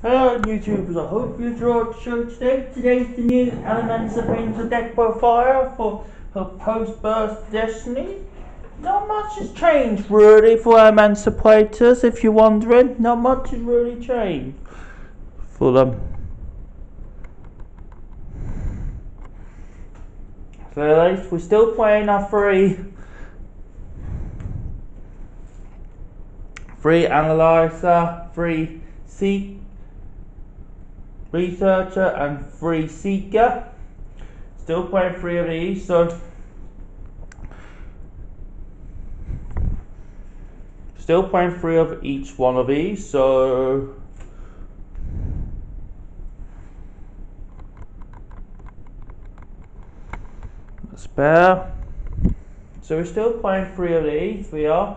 Hello YouTubers, I hope you enjoyed the show today. Today's the new Adamancipator deck profile for her post-burst destiny. Not much has changed really for Emancipators, if you're wondering. Not much has really changed for them. So at least we're still playing our free analyzer, free researcher and free seeker. Still playing 3 of these, so still playing 3 of each one of these, so spare. So we're still playing 3 of these. We are.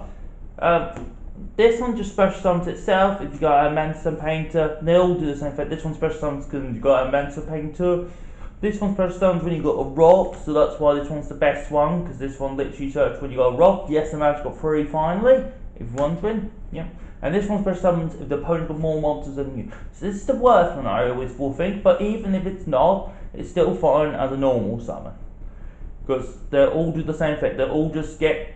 This one just special summons itself. If you got a Adamancipator, they all do the same thing. This one special summons because you got a Adamancipator. This one special summons when you got a rock, so that's why this one's the best one, because this one literally searches when you got a rock. Yes, the man's got 3 finally, if you're wondering. Yeah. And this one special summons if the opponent got more monsters than you. So this is the worst one I always will think, but even if it's not, it's still fine as a normal summon. Because they all do the same thing. They all just get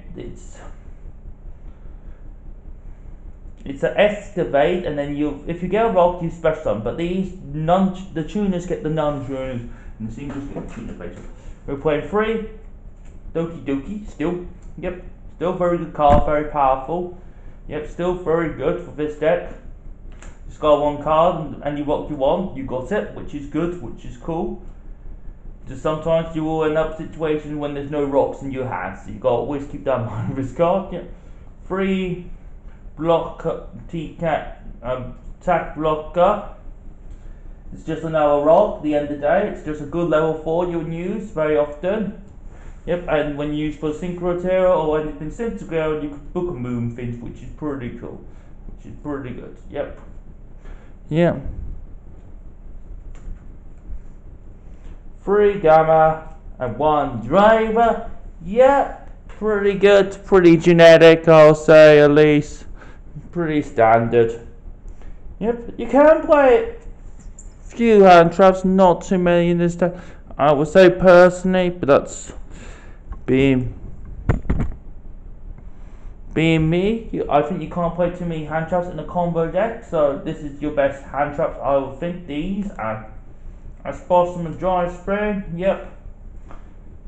it's an excavate, and then if you get a rock, you special summon. But the tuners get the non-tuners, and the singles get the tuner basically. We're playing 3. Doki, still, yep, still very good card, very powerful. Yep, still very good for this deck. Just got 1 card, and you rock you want, you got it, which is good, which is cool. Just sometimes you will end up in situations when there's no rocks in your hand, so you got to always keep that in mind with this card. Yeah. 3 blocker, T-Cat, attack blocker. It's just another rock at the end of the day. It's just a good level 4 you'll use very often. Yep, and when you use for Synchroterror or anything Synchroterror, you can book a moon thing, which is pretty cool. Which is pretty good. Yep. Yeah. 3 gamma and 1 driver. Yep. Pretty good. Pretty generic, I'll say, at least. Pretty standard. Yep, you can play few hand traps, not too many in this deck, I would say personally, but that's being me. I think you can't play too many hand traps in a combo deck, so this is your best hand traps. I would think these are Blossom and Dry Spring. Yep,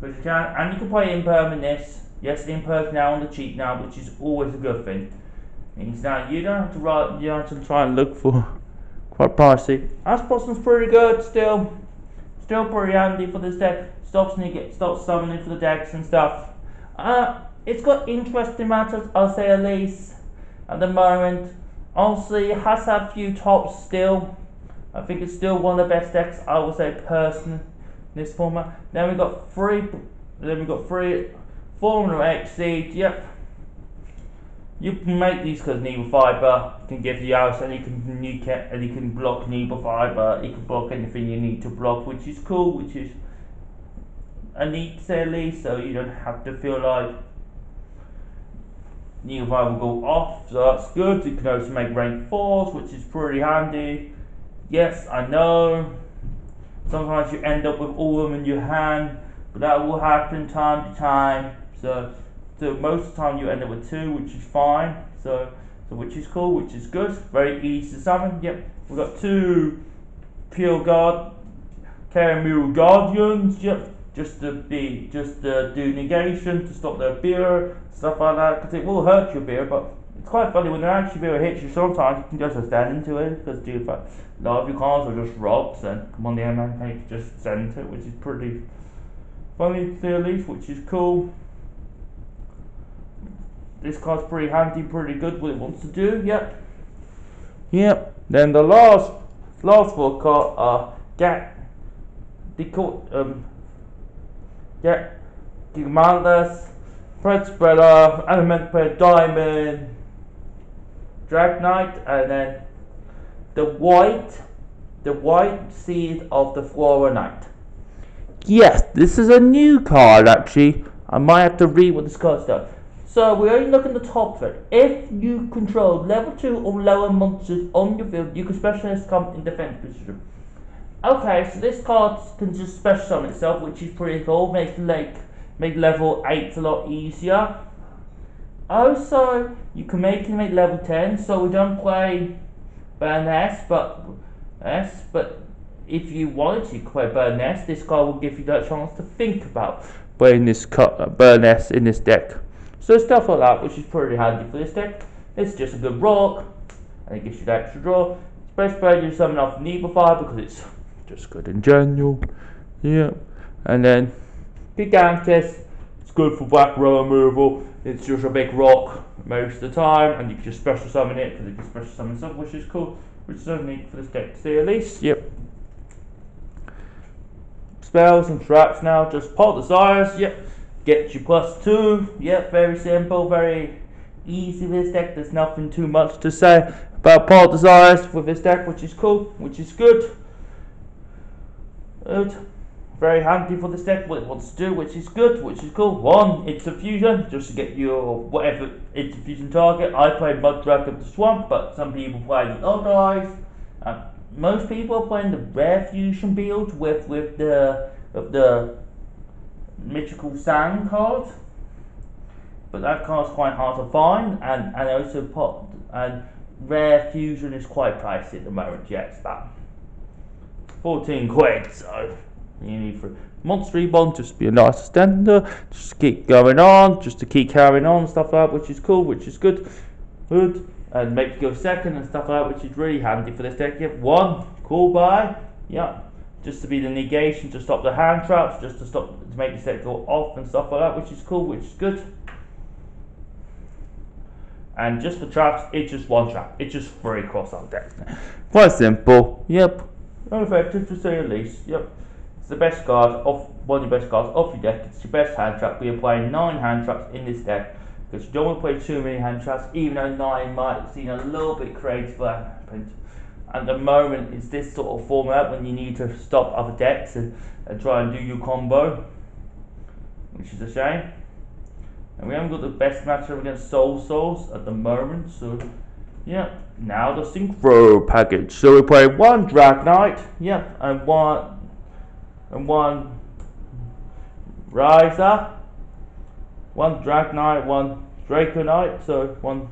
but you can, and you can play Impermanence. Yes, Imper's now on the cheap now, which is always a good thing. Means now you don't have to try and look for quite pricey. Blossoms pretty good still pretty handy for this deck. Stops summoning for the decks and stuff. It's got interesting matchups, I'll say, at least at the moment. Honestly, it has had a few tops still. I think it's still one of the best decks, I would say, personally, in this format. Then we got 3 Formula Exceed. Yep. You can make these because Neva Fiber can give you house, and you can block Neva Fiber. You can block anything you need to block, which is cool, which is a neat at least, so you don't have to feel like Neva Fiber will go off. So that's good. You can also make rank 4s, which is pretty handy. Yes, I know. Sometimes you end up with all of them in your hand, but that will happen time to time. So most of the time you end up with 2, which is fine. So which is cool, which is good. Very easy to summon. Yep, we've got 2 Pure Caramel Guardians. Yep, just to do negation to stop their beer, stuff like that. Because it will hurt your beer, but it's quite funny when the actual beer hits you. Sometimes you can just stand into it, because a lot of your cards are just rocks, and come on the MN page, just send into it, which is pretty funny to say at least, which is cool. This card's pretty handy, pretty good what it wants to do. Yep. Then the last 4 cards are Commander's, Thread Spreader, Adamancipator, Diamond, Drag Knight, and then the white seed of the Flora Knight. Yes, this is a new card actually. I might have to read what this card does. So we only look at the top thread. If you control level 2 or lower monsters on your field, you can specialist come in defense position. Okay, so this card can just special summon itself, which is pretty cool. Make level 8 a lot easier. Also, you can make level 10, so we don't play Burn S, but if you wanted to, you could play Burn S. This card will give you that chance to think about playing this Burn S in this deck. So stuff like that, which is pretty handy for this deck. It's just a good rock, and it gives you the extra draw. It's best played you summon off Neophyte because it's just good in general. Yeah, and then Gigantus. It's good for back row removal. It's just a big rock most of the time, and you can just special summon it because it can special summon stuff, which is cool. Which is only neat for this deck to see at least. Yep. Spells and traps now. Just Pot Desires. Yep. Get you +2. Yep. Very simple. Very easy with this deck. There's nothing too much to say about Pot Desires with this deck, which is cool. Which is good. Very handy for this deck, what it wants to do, which is good, which is cool. 1, it's a fusion, just to get your whatever it's a fusion target. I played Mud Dragon of the Swamp, but some people play the other guys. Most people are playing the rare fusion build with the mythical sand card, but that card's quite hard to find, and also rare fusion is quite pricey at the moment. Yeah, it's about 14 quid, so you need for Monster Reborn, just be a nice extender, just keep going on, just to keep carrying on, stuff like that, which is cool, which is good, and make you go second and stuff like that, which is really handy for this deck. You have 1, cool buy, yeah, just to be the negation, to stop the hand traps, just to make this deck go off and stuff like that, which is cool, which is good. And just for traps, it's just 1 trap, it's just 3 across our deck. Quite simple, yep, effective to say the least, yep. It's the best card one of your best cards off your deck. It's your best hand trap. We are playing 9 hand traps in this deck because you don't want to play too many hand traps, even though 9 might seem a little bit crazy for at the moment. It's this sort of format when you need to stop other decks and try and do your combo, which is a shame. And we haven't got the best matchup against Soul Souls at the moment, so yeah. Now the Synchro package. So we play 1 Drag Knight, yeah, and one Riser, 1 Drag Knight, 1 Draco Knight, so one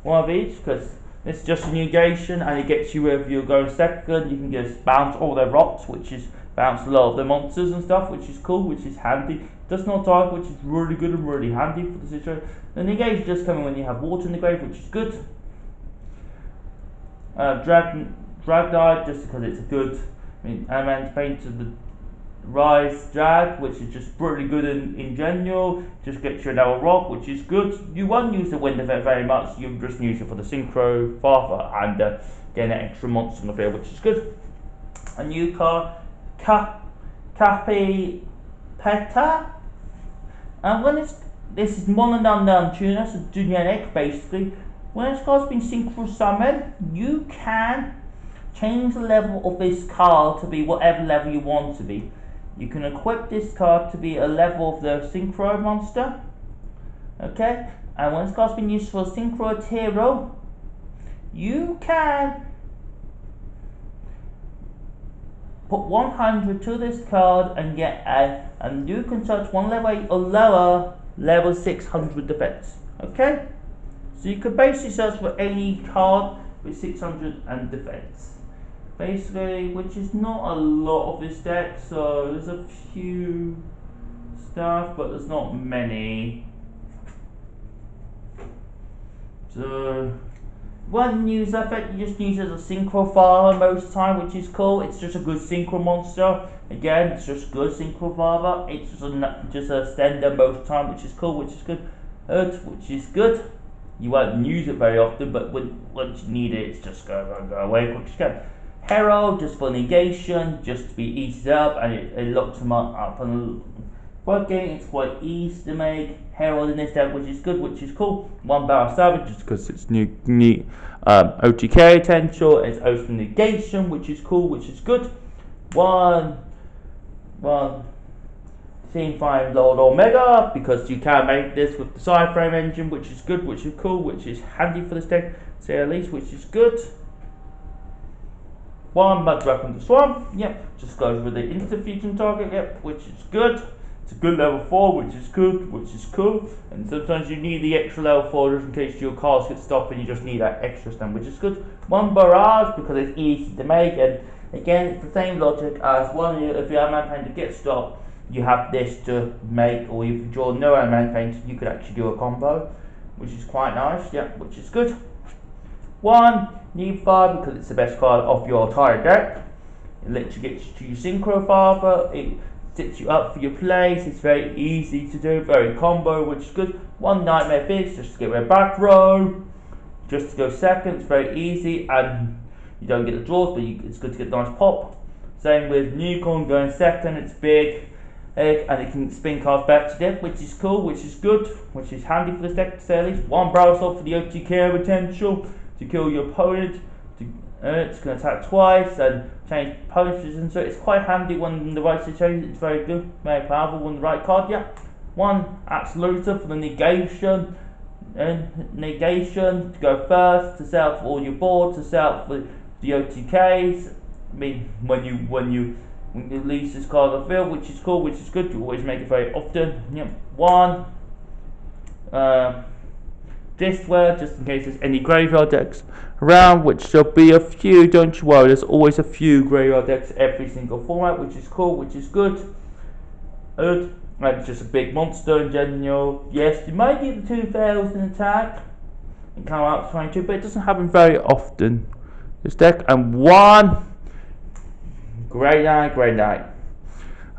of each, because this is just a negation and it gets you if you're going second. You can just bounce all their rocks, which is bounce a lot of the monsters and stuff, which is cool, which is handy. Does not die, which is really good and really handy for the situation. The negation just coming when you have water in the grave, which is good. Drag Knight, just because it's a good, Adamancipator, the Rise Drag, which is just pretty good in general, just gets you another rock, which is good. You won't use the wind effect very much, you just use it for the Synchro Father and get an extra monster on the field, which is good. A new card, Capipeta, and when this is Mono Unknown Tuner, so generic basically. When this card's been Synchro Summoned, you can change the level of this card to be whatever level you want to be. You can equip this card to be a level of the Synchro monster. Okay? And when this card's been used for Synchro hero, you can put 100 to this card and get and you can touch 1 level 8 or lower, level 600 defense. Okay? So you could basically search for any card with 600 and defense. Basically, which is not a lot of this deck, so there's a few stuff, but there's not many. So, one use effect, you just use it as a Synchro Father most of the time, which is cool. It's just a good Synchro monster. Again, it's just good Synchro Father. It's just a Stender most of the time, which is cool, which is good. Which is good. You won't use it very often, but once you need it, it's just go away quick as you can. Herald, just for negation, just to be eased up, and it locks them up on the game. It's quite easy to make Herald in this deck, which is good, which is cool. 1 Barrel Savage, just because it's new OTK potential. It's open negation, which is cool, which is good. One Team Fine Lord Omega, because you can make this with the side frame engine, which is good, which is cool, which is handy for this deck, say at least, which is good. 1 Mud Weapon to Swamp, yep, just goes with the instant fusion target, yep, which is good. It's a good level 4, which is good, which is cool. And sometimes you need the extra level 4 just in case your cards get stopped and you just need that extra stun, which is good. 1 Barrage, because it's easy to make, and again, it's the same logic as one. If your Adamancipator to get stopped, you have this to make, or if you draw no Adamancipator, you could actually do a combo, which is quite nice, yep, which is good. 1 Need Fire, because it's the best card of your entire deck. It lets you get to your Synchro Father, it sets you up for your plays, it's very easy to do, very combo, which is good. 1 Nightmare Fix, just to get rid of back row, just to go second, it's very easy, and you don't get the draws, but it's good to get a nice pop. Same with Newcorn going second, it's big, and it can spin cards back to death, which is cool, which is good, which is handy for this deck to say at least. 1 Barrel Assault for the OTK potential, to kill your opponent, it's going to attack twice and change opponent's position, so it's quite handy when in the right situation. It's very good, very powerful when the right card, yeah. 1 Absolutor for the negation, to go first, to set up for all your boards, to set up for the OTKs. I mean, when you release this card on the field, which is cool, which is good, you always make it very often, yeah. 1 Discware, just in case there's any graveyard decks around, which there'll be a few, don't you worry, there's always a few graveyard decks every single format, which is cool, which is good. And it's just a big monster in general. Yes, you might get the 2000 attack and come out to 22, but it doesn't happen very often, this deck. And 1 Grey Knight.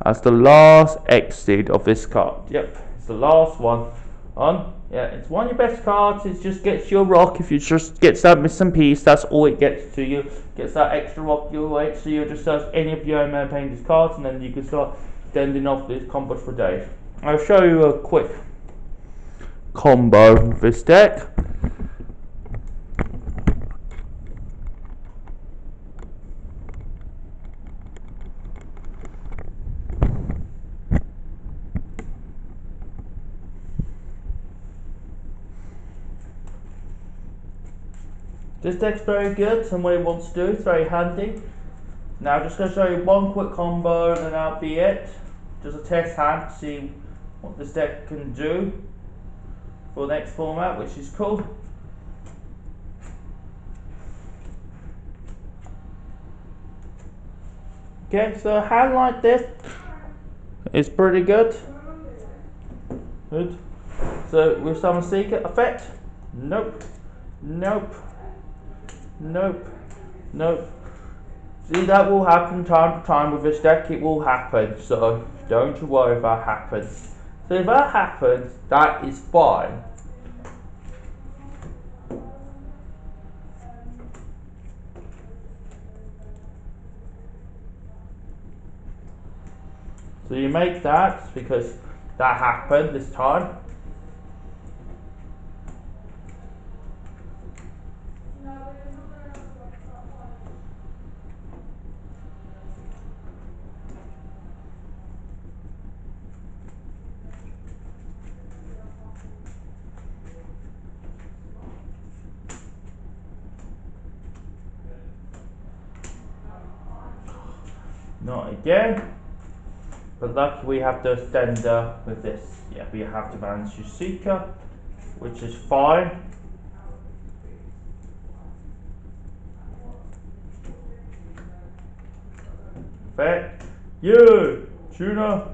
That's the last exit of this card. Yep, it's the last one on. Yeah, it's one of your best cards. It just gets your rock. If you just gets that missing piece, that's all it gets to you. Gets that extra rock your way, so you just search any of your own painted cards, and then you can start sending off these combos for days. I'll show you a quick combo with this deck. This deck's very good, and what it wants to do, it's very handy. Now I'm just going to show you one quick combo and then that'll be it. Just a test hand to see what this deck can do for the next format, which is cool. Okay, so a hand like this is pretty good. Good. So with Summon Seeker effect, nope. See, that will happen time to time with this deck. It will happen, so don't you worry if that happens. So if that happens, that is fine. So you make that because that happened this time. Not again. But luckily we have the extender with this. Yeah, we have to balance your Seeker, which is fine. Effect. You, Tuna.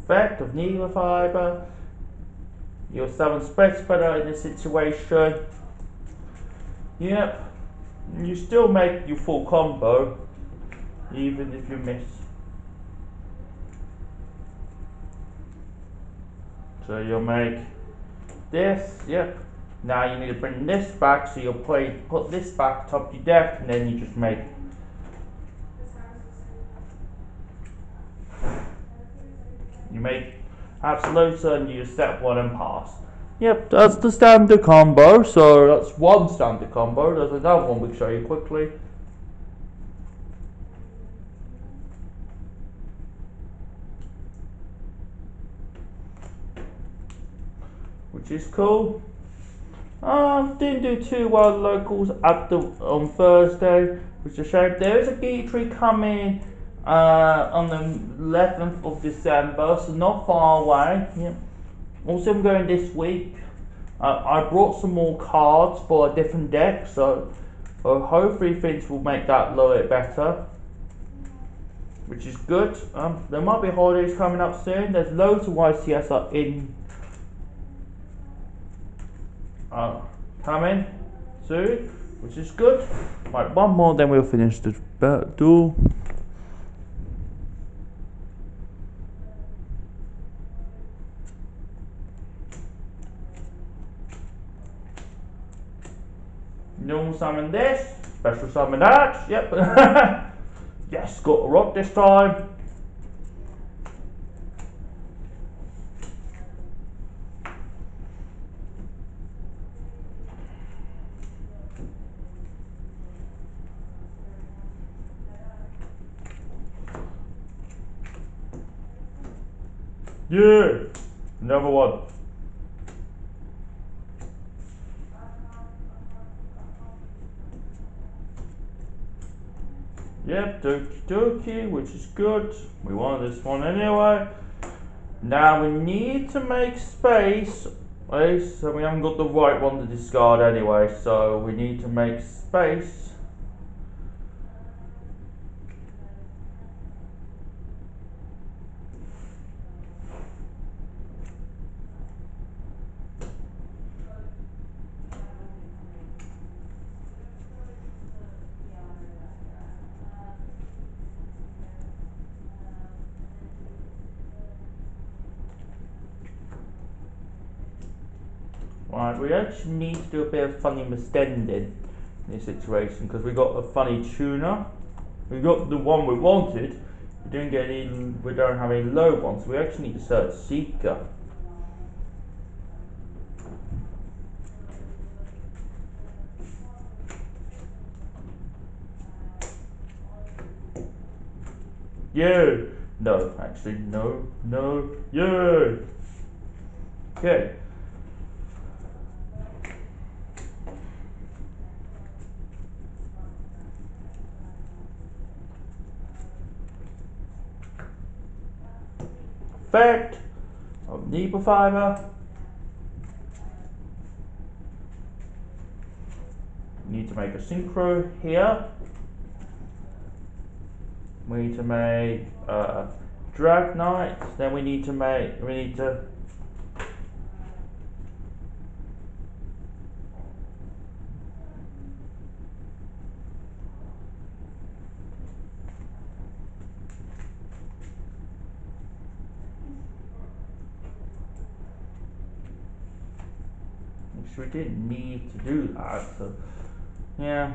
Effect of needle fiber. You'll summon Spread Spreader in this situation. Yep. You still make your full combo, even if you miss. So you'll make this. Yep. Now you need to bring this back, so you'll put this back top of your deck, and then you just make You make absolute and you step 1 and pass. Yep, that's the standard combo. So that's one standard combo. There's another one we'll show you quickly. Which is cool. Didn't do too well locals on Thursday, which is a shame. There is a geek tree coming on the 11th of December, so not far away. Yeah. Also, I'm going this week. I brought some more cards for a different deck, so hopefully things will make that a little bit better, which is good. There might be holidays coming up soon. There's loads of YCS up in coming soon, which is good. Right, one more, then we'll finish the duel. Normal summon this, special summon that. Yep. Yes, got a rock this time. Yeah, another one. Yep, dokie dokie, which is good. We want this one anyway. Now we need to make space. Okay, so we haven't got the right one to discard anyway, so we need to make space. Right, we actually need to do a bit of funny mistending in this situation because we got a funny tuner. We got the one we wanted. We didn't get any. We don't have any low ones. So we actually need to search Seeker. Yeah. No, actually, no, no, yeah. Okay. Effect of Nibel Fiber. Need to make a synchro here. We need to make Drag Knight. Then we need to we didn't need to do that, so yeah.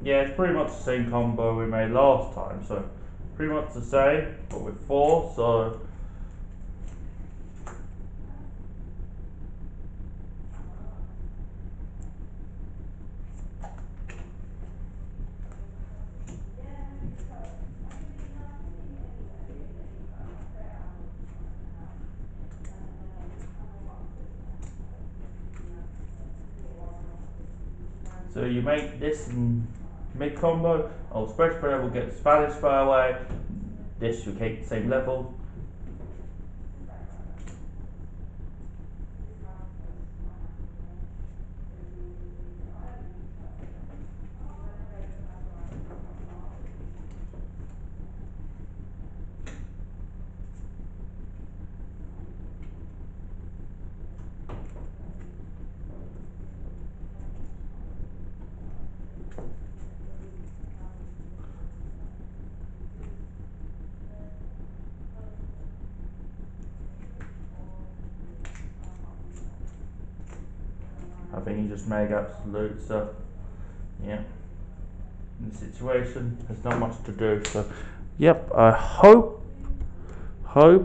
Yeah, it's pretty much the same combo we made last time, so pretty much the same, but with 4, so you make this mid combo. Oh, Spread Spreader will get Spanish far away. This will keep the same level. I think he just made absolute. So yeah, in the situation, there's not much to do. So yep, I hope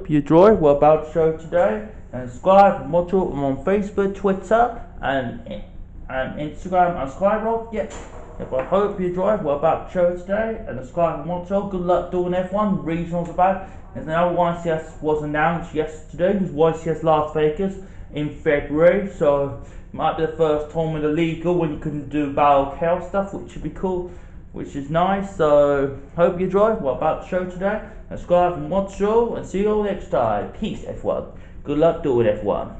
you enjoy what we're about to show today. And subscribe and watch them on Facebook, Twitter, and Instagram and Skyrock. Yep. I hope you enjoy what we're about to show today. And subscribe and watch all. Good luck doing F1 regionals about. There's another YCS was announced yesterday. It was YCS Las Vegas in February. So it might be the first time in the legal when you can do Battle Chaos stuff, which would be cool, which is nice. So hope you enjoy what we're about to show today. Subscribe and watch all, and see you all next time. Peace, F1. Good luck doing F1.